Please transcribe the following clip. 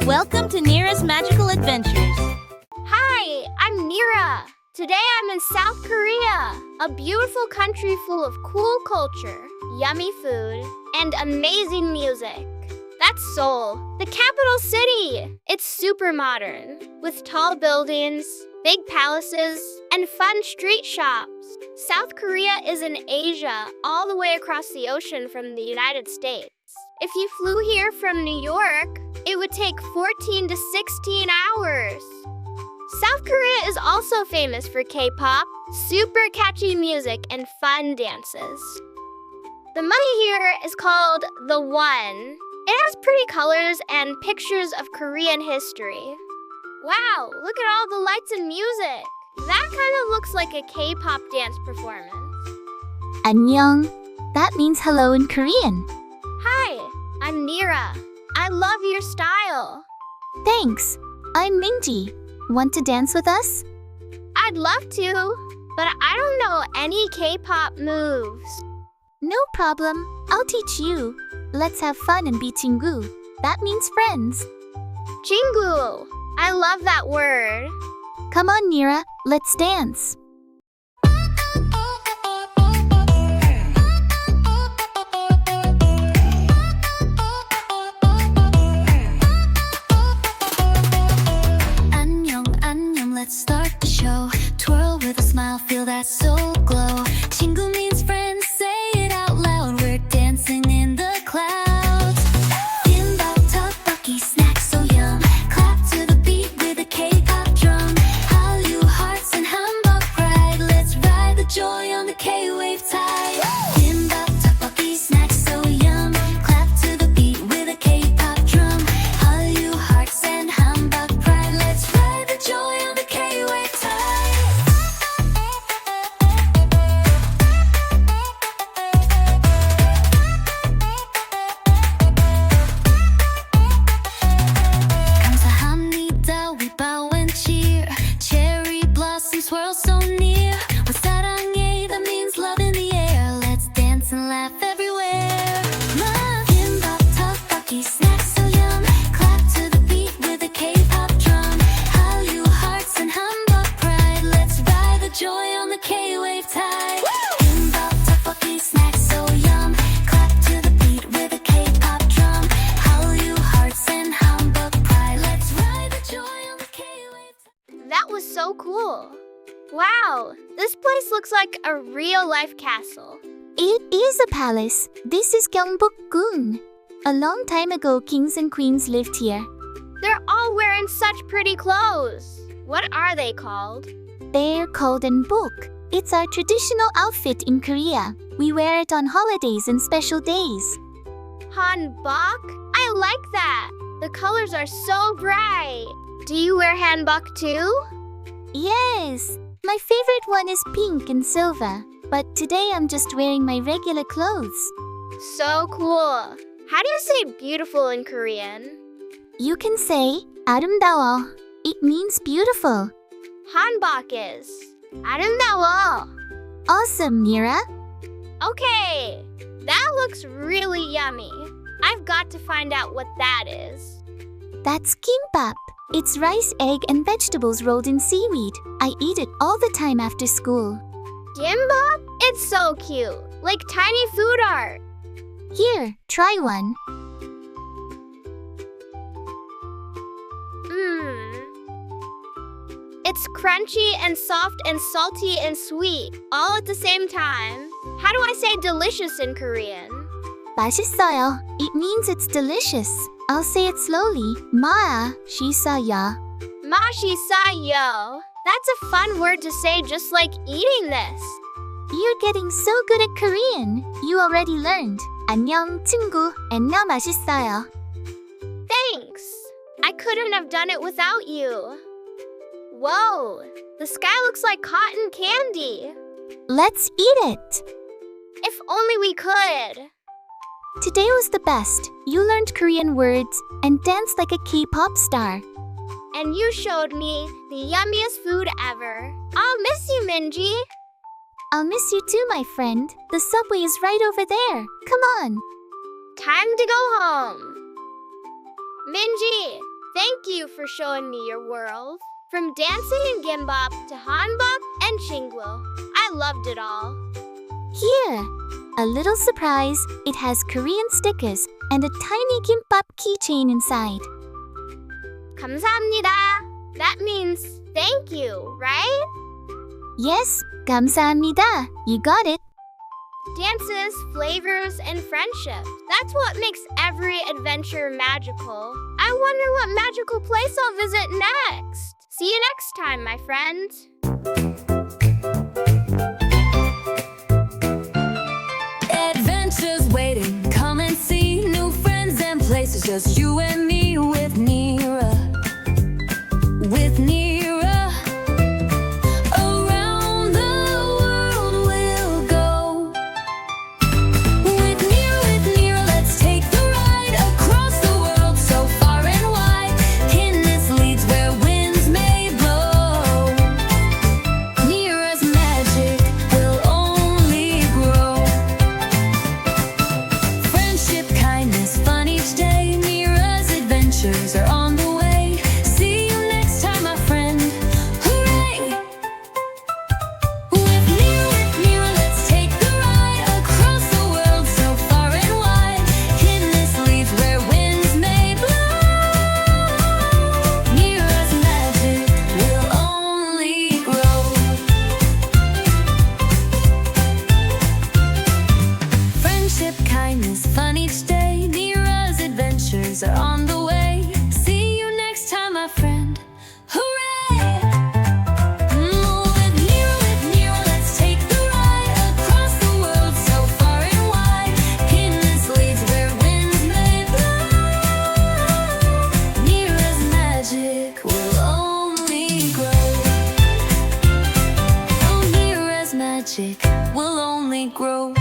Welcome to Nira's Magical Adventures. Hi, I'm Nira. Today I'm in South Korea, a beautiful country full of cool culture, yummy food, and amazing music. That's Seoul, the capital city. It's super modern, with tall buildings, big palaces, and fun street shops. South Korea is in Asia, all the way across the ocean from the United States. If you flew here from New York, it would take 14 to 16 hours. South Korea is also famous for K-pop, super catchy music, and fun dances. The money here is called the won. It has pretty colors and pictures of Korean history. Wow, look at all the lights and music. That kind of looks like a K-pop dance performance. 안녕. That means hello in Korean. Hi, I'm Nira. I love your style. Thanks. I'm Minji. Want to dance with us? I'd love to, but I don't know any K-pop moves. No problem. I'll teach you. Let's have fun and be 친구. That means friends. 친구. I love that word. Come on, Nira. Let's dance. Let's start the show. Twirl with a smile, feel that soul glow. 친구 means friends, say it out loud. We're dancing in the clouds. Kimbap, tteokbokki, snacks so yum. Clap to the beat with a K-pop drum. Hallyu hearts and hanbok pride. Let's ride the joy on the K-wave tide. Kimbap, tteokbokki, snacks so yum. Clap to the beat with a K-pop drum. Hallyu hearts and hanbok pride. Let's ride the joy on the K-wave tide. 감사합니다, we bow and cheer. Cherry blossoms swirl so near. With 사랑해, that means love in the air. Let's dance and laugh everywhere. Love, kimbap, tteokbokki, snacks so yum. Clap to the beat with a K-pop drum. Hallyu hearts and hanbok pride. Let's ride the joy on the K-wave tide. Kimbap, tteokbokki, snacks so yum. Clap to the beat with a K-pop drum. Hallyu hearts and hanbok pride. Let's ride the joy on the K-wave tide. That was so cool. Wow, this place looks like a real-life castle. It is a palace. This is Gyeongbokgung. A long time ago, kings and queens lived here. They're all wearing such pretty clothes. What are they called? They're called hanbok. It's our traditional outfit in Korea. We wear it on holidays and special days. Hanbok? I like that. The colors are so bright. Do you wear hanbok too? Yes, my favorite one is pink and silver. But today I'm just wearing my regular clothes. So cool. How do you say beautiful in Korean? You can say 아름다워. It means beautiful. Hanbok is 아름다워. Awesome, Nira. Okay, that looks really yummy. I've got to find out what that is. That's kimbap. It's rice, egg, and vegetables rolled in seaweed. I eat it all the time after school. Gimbap? It's so cute, like tiny food art. Here, try one. It's crunchy and soft and salty and sweet, all at the same time. How do I say delicious in Korean? 맛있어요. It means it's delicious. I'll say it slowly. 맛있어요. 맛있어요. That's a fun word to say just like eating this. You're getting so good at Korean. You already learned. 안녕, 친구. 안녕, 맛있어요. Thanks. I couldn't have done it without you. Whoa, the sky looks like cotton candy. Let's eat it. If only we could. Today was the best. You learned Korean words and danced like a K-pop star. And you showed me the yummiest food ever. I'll miss you, Minji. I'll miss you too, my friend. The subway is right over there. Come on. Time to go home. Minji, Thank you for showing me your world. From dancing in Gyeongbokgung to hanbok and chingwo, I loved it all. Here, a little surprise. It has Korean stickers and a tiny Kpop keychain inside. 감사합니다. That means thank you, right? Yes, 감사합니다. You got it. Dances, flavors, and friendship. That's what makes every adventure magical. I wonder what magical place I'll visit next. See you next time, my friends. Adventures waiting, come and see new friends and places. Just you and me with Nira. With Nira. Around the world we'll go. With Nira, let's take the ride across the world so far and wide. In this leads where winds may blow. Nira's magic will only grow. Friendship, kindness, fun each day. Nira's adventures are on the way. See you next time, my friend. Hooray! With Nira, let's take the ride across the world so far and wide. In this leads where winds may blow. Nira's magic will only grow. Friendship, kindness, fun each day. Nira's adventures are on the way. See you next time, my friend. Hooray! With Nira, let's take the ride across the world so far and wide. In this leads where winds may blow. Nira's magic will only grow. Oh, Nira's magic will only grow.